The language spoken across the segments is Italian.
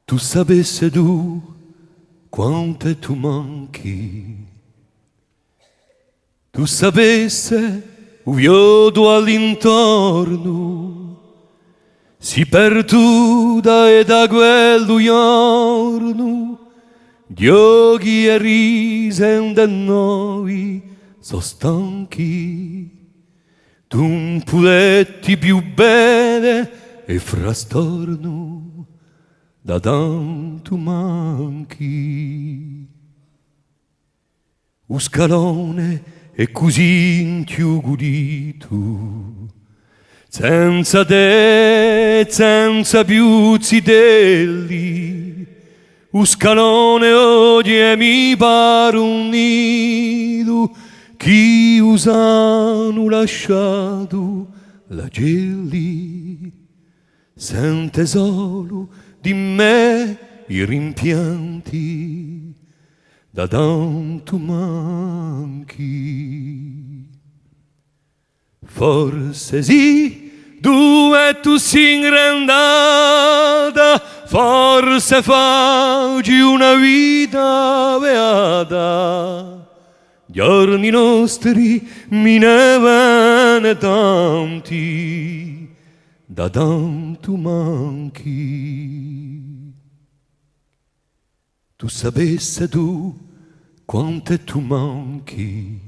Tu sapesse tu quante tu manchi, tu sapesse io all'intorno, si perduta e da quello giorno, gli occhi e risa da noi sono stanchi, tu un puletti più bene e frastorno, da tanto manchi. Un scalone è così inchiugudito, senza te, senza più zitelli. Un scalone oggi mi pare un nido, chi usano lasciato la gelli, sente solo di me i rimpianti, da tanto manchi. Forse sì, tu sei ingrandata, forse faggi una vita beata. Giorni nostri mi ne vanno tanti, da tanto manchi. Tu sapesse tu quante tu manchi,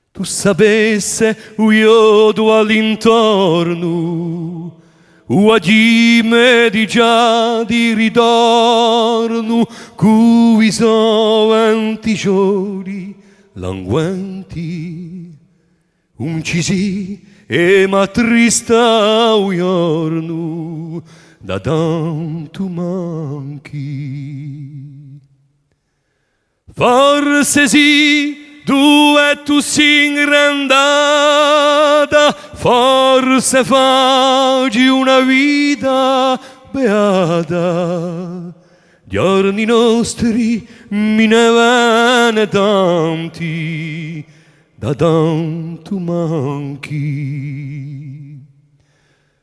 tu sapesse io all'intorno, oggi me di già di ritorno, cui so 20 giorni languenti, un cisi e ma trista un giorno, da tanto manchi. Forse sì, tu sei ingrandata, forse faggi una vita beata. Giorni nostri mi ne vanno tanti, da tanto manchi.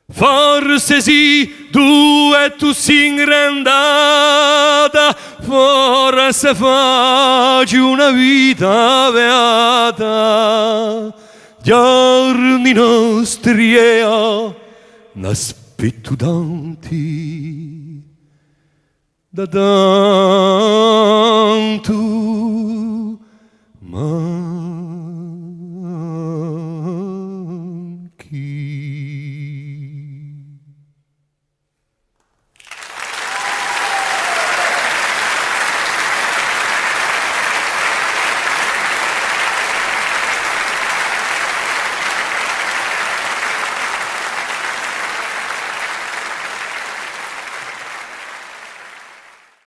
Forse sì, tu sei ingrandata, forse faggi una vita beata. Giorni nostri e io n'aspetto tanti, da tanto